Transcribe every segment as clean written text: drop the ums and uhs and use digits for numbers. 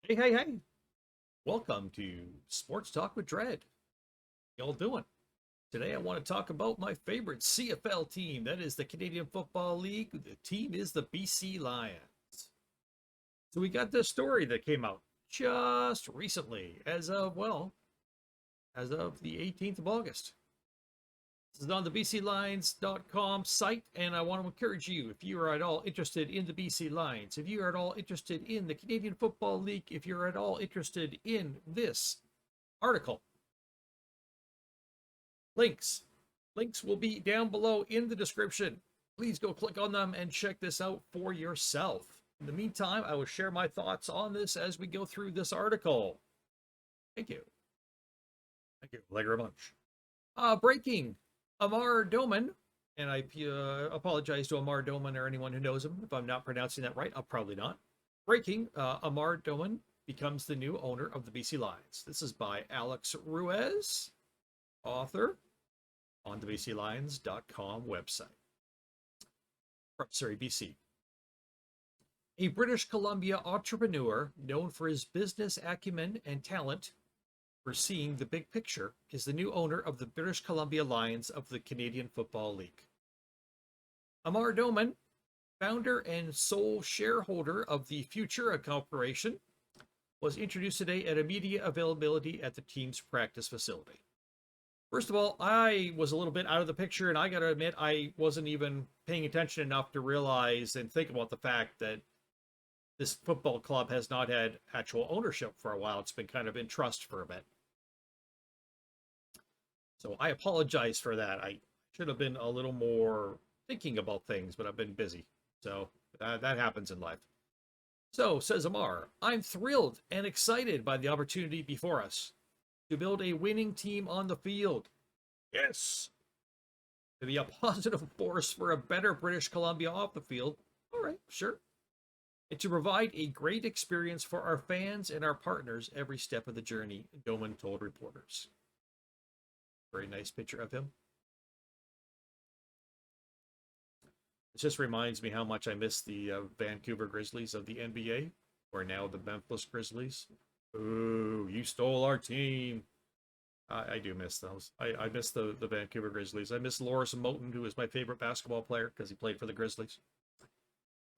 Hey, hey, hey. Welcome to Sports Talk with Dread. Y'all doing? Today I want to talk about my favorite CFL team. That is the Canadian Football League. The team is the BC Lions. So we got this story that came out just recently, as of the 18th of August. This is on the bclions.com site, and I want to encourage you, if you are at all interested in the BC Lions, if you are at all interested in the Canadian Football League, if you're at all interested in this article, links. Links will be down below in the description. Please go click on them and check this out for yourself. In the meantime, I will share my thoughts on this as we go through this article. Thank you. Thank you. Thank you very much. Breaking. Amar Doman, and I apologize to Amar Doman or anyone who knows him if I'm not pronouncing that right. I'll probably not. Breaking. Amar Doman becomes the new owner of the BC Lions. This is by Alex Ruiz, author, on the bclions.com website. Sorry, BC. A British Columbia entrepreneur known for his business acumen and talent for seeing the big picture is the new owner of the British Columbia Lions of the Canadian Football League. Amar Doman, founder and sole shareholder of the Futura Corporation, was introduced today at a media availability at the team's practice facility. First of all, I was a little bit out of the picture, and I got to admit, I wasn't even paying attention enough to realize and think about the fact that this football club has not had actual ownership for a while. It's been kind of in trust for a bit. So I apologize for that. I should have been a little more thinking about things, but I've been busy. So that happens in life. So, says Amar, I'm thrilled and excited by the opportunity before us to build a winning team on the field. Yes. To be a positive force for a better British Columbia off the field. All right, sure. And to provide a great experience for our fans and our partners every step of the journey, Doman told reporters. Very nice picture of him. It just reminds me how much I miss the Vancouver Grizzlies of the NBA, who are now the Memphis Grizzlies. Ooh, you stole our team. I do miss those. I miss the Vancouver Grizzlies. I miss Lawrence Moten, who was my favorite basketball player because he played for the Grizzlies.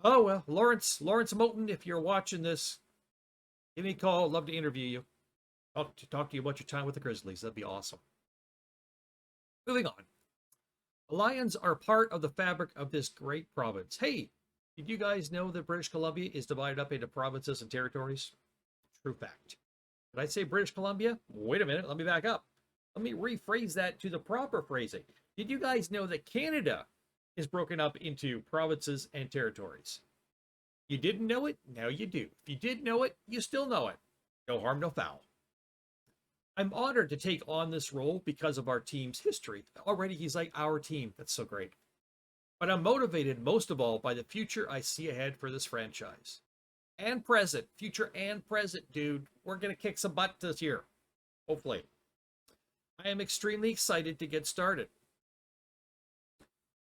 Oh, well, Lawrence Moten, if you're watching this, give me a call. I'd love to interview you. Talk to you about your time with the Grizzlies. That'd be awesome. Moving on. The Lions are part of the fabric of this great province. Hey, did you guys know that British Columbia is divided up into provinces and territories? True fact. Did I say British Columbia? Wait a minute, let me back up. Let me rephrase that to the proper phrasing. Did you guys know that Canada is broken up into provinces and territories? You didn't know it? Now you do. If you did know it, you still know it. No harm, no foul. I'm honored to take on this role because of our team's history. Already he's like our team. That's so great. But I'm motivated most of all by the future I see ahead for this franchise. And present, future and present, dude. We're going to kick some butt this year. Hopefully. I am extremely excited to get started.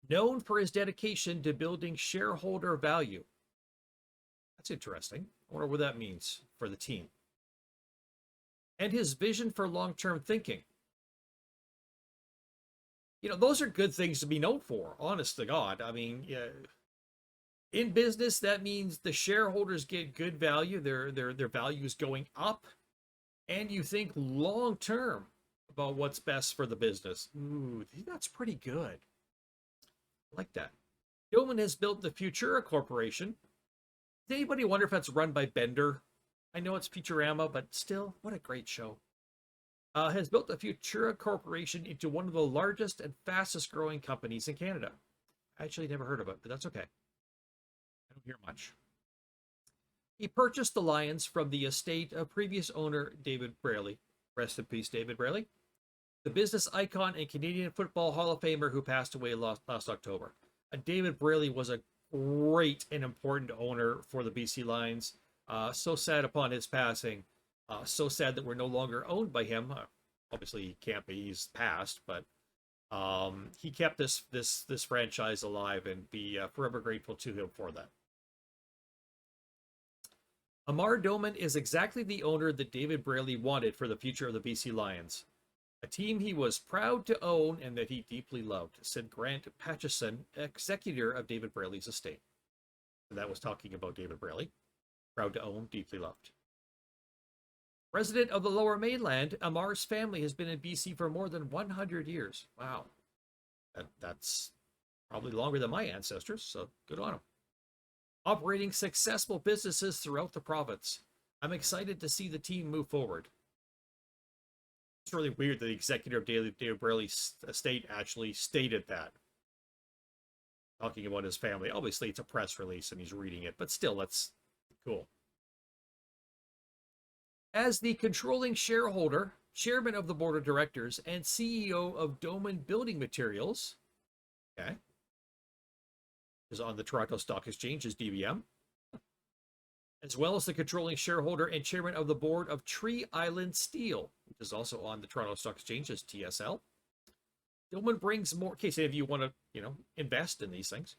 Known for his dedication to building shareholder value. That's interesting. I wonder what that means for the team. And his vision for long-term thinking. You know, those are good things to be known for, honest to God. I mean, yeah, in business, that means the shareholders get good value, their value is going up, and you think long term about what's best for the business. Ooh, that's pretty good. I like that. Doman has built the Futura Corporation. Does anybody wonder if that's run by Bender? I know it's Futurama, but still, what a great show. Has built the Futura Corporation into one of the largest and fastest growing companies in Canada. I actually never heard of it, but that's okay. I don't hear much. He purchased the Lions from the estate of previous owner David Braley. Rest in peace, David Braley. The business icon and Canadian Football Hall of Famer who passed away last October. David Braley was a great and important owner for the BC Lions. So sad upon his passing. So sad that we're no longer owned by him. Obviously, he can't be. He's passed, but he kept this franchise alive, and be forever grateful to him for that. Amar Doman is exactly the owner that David Braley wanted for the future of the BC Lions. A team he was proud to own and that he deeply loved, said Grant Patchison, executor of David Braley's estate. And that was talking about David Braley. Proud to own, deeply loved. Resident of the Lower Mainland, Amar's family has been in BC for more than 100 years. Wow. That's probably longer than my ancestors, so good on them. Operating successful businesses throughout the province. I'm excited to see the team move forward. It's really weird that the executive of David Braley's estate actually stated that. Talking about his family. Obviously, it's a press release and he's reading it, but still, that's cool. As the controlling shareholder, chairman of the board of directors, and CEO of Doman Building Materials, okay, is on the Toronto Stock Exchange as DBM, as well as the controlling shareholder and chairman of the board of Tree Island Steel, which is also on the Toronto Stock Exchange as TSL. Doman brings more, in case any of you want to, invest in these things.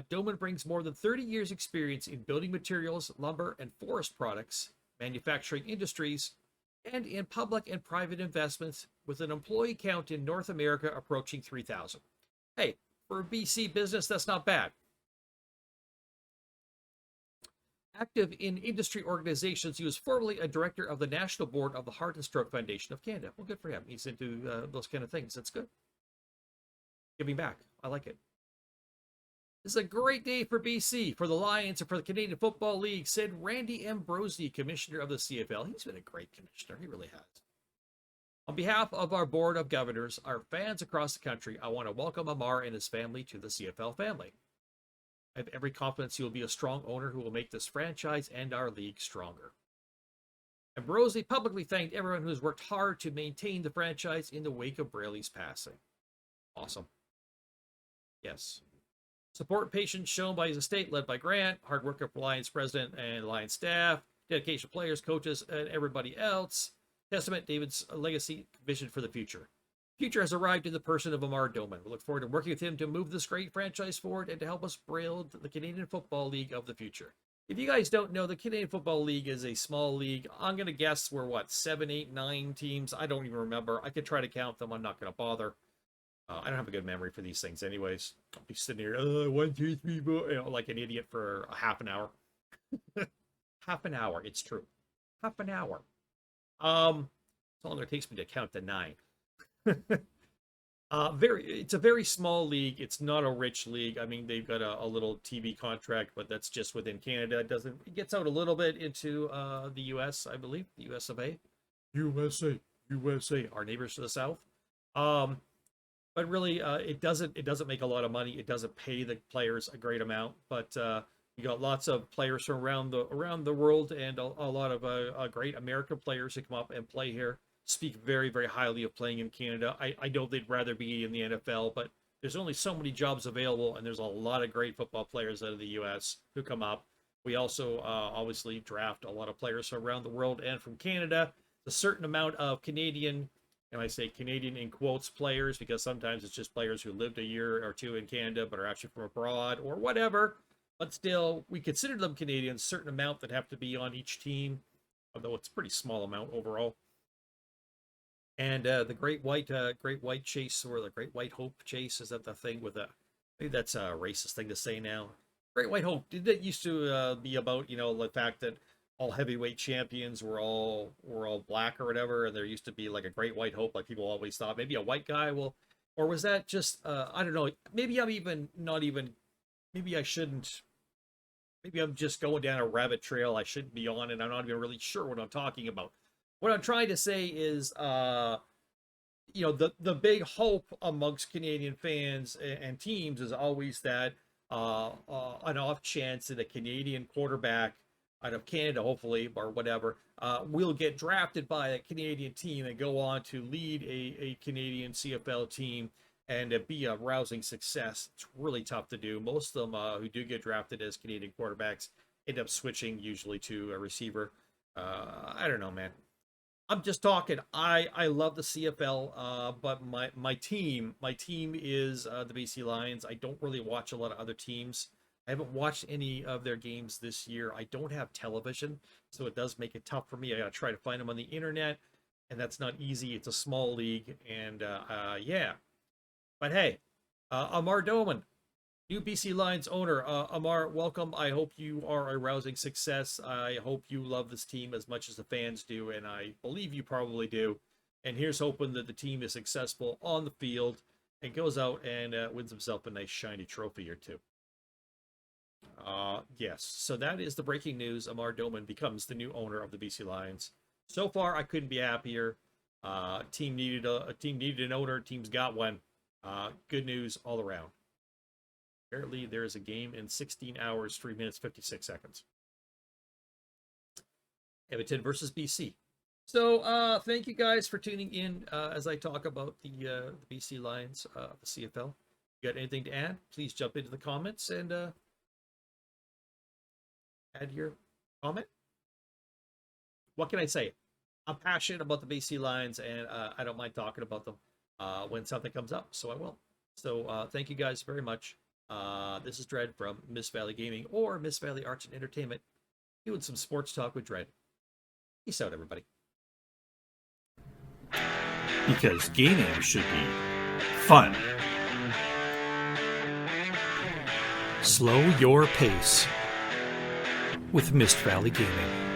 Doman brings more than 30 years experience in building materials, lumber, and forest products, manufacturing industries, and in public and private investments, with an employee count in North America approaching 3,000. Hey, for a BC business, that's not bad. Active in industry organizations, he was formerly a director of the National Board of the Heart and Stroke Foundation of Canada. Well, good for him. He's into those kind of things. That's good. Giving back. I like it. This is a great day for BC, for the Lions, and for the Canadian Football League, said Randy Ambrosie, commissioner of the CFL. He's been a great commissioner. He really has. On behalf of our board of governors, our fans across the country, I want to welcome Amar and his family to the CFL family. I have every confidence he will be a strong owner who will make this franchise and our league stronger. Ambrosie publicly thanked everyone who has worked hard to maintain the franchise in the wake of Braley's passing. Awesome. Yes. Support and patience shown by his estate, led by Grant, hard work of Lions president and Lions staff, dedication players, coaches, and everybody else. Testament David's legacy, vision for the future. Future has arrived in the person of Amar Doman. We look forward to working with him to move this great franchise forward and to help us build the Canadian Football League of the future. If you guys don't know, the Canadian Football League is a small league. I'm going to guess we're, 7, 8, 9 teams? I don't even remember. I could try to count them. I'm not going to bother. I don't have a good memory for these things anyways. I'll be sitting here, 1, 2, 3, 4, like an idiot for a half an hour. Half an hour, it's true. Half an hour. It's all it takes me to count to 9. It's a very small league. It's not a rich league. I mean, they've got a little TV contract, but that's just within Canada. It gets out a little bit into the US, I believe, the US of A. USA, our neighbors to the south. But really, it doesn't make a lot of money. It doesn't pay the players a great amount. But you got lots of players from around the world, and a lot of great American players who come up and play here. Speak very, very highly of playing in Canada. I know they'd rather be in the NFL, but there's only so many jobs available, and there's a lot of great football players out of the U.S. who come up. We also obviously draft a lot of players from around the world and from Canada. A certain amount of Canadian. And I say Canadian in quotes players because sometimes it's just players who lived a year or two in Canada but are actually from abroad or whatever. But still, we consider them Canadians, certain amount that have to be on each team, although it's a pretty small amount overall. And the Great White Chase, or the Great White Hope Chase, is that the thing with maybe that's a racist thing to say now. Great White Hope, did that used to be about, the fact that all heavyweight champions were all black or whatever, and there used to be like a Great White Hope, like people always thought maybe a white guy will, or was that just I don't know, maybe I'm just going down a rabbit trail I shouldn't be on, and I'm not even really sure what I'm talking about. What I'm trying to say is the big hope amongst Canadian fans and teams is always that an off chance that a Canadian quarterback out of Canada, hopefully, or whatever, will get drafted by a Canadian team and go on to lead a Canadian CFL team and be a rousing success. It's really tough to do. Most of them who do get drafted as Canadian quarterbacks end up switching usually to a receiver. I don't know, man. I'm just talking. I love the CFL, but my team is the BC Lions. I don't really watch a lot of other teams. I haven't watched any of their games this year. I don't have television, so it does make it tough for me. I got to try to find them on the internet, and that's not easy. It's a small league, and yeah. But hey, Amar Doman, new BC Lions owner. Amar, welcome. I hope you are a rousing success. I hope you love this team as much as the fans do, and I believe you probably do. And here's hoping that the team is successful on the field and goes out and wins himself a nice shiny trophy or two. Yes, so that is the breaking news. Amar Doman becomes the new owner of the BC Lions. So far, I couldn't be happier. Team needed an owner. Team's got one. Good news all around. Apparently, there is a game in 16 hours, 3 minutes, 56 seconds. Edmonton versus BC. So, thank you guys for tuning in as I talk about the BC Lions, the CFL. You got anything to add? Please jump into the comments and add your comment. What can I say? I'm passionate about the BC Lions, and I don't mind talking about them when something comes up, so I will. So thank you guys very much. This is Dread from Mist Valley Gaming or Mist Valley Arts and Entertainment, doing some sports talk with Dread. Peace out, everybody. Because gaming should be fun. Slow your pace with Mist Valley Gaming.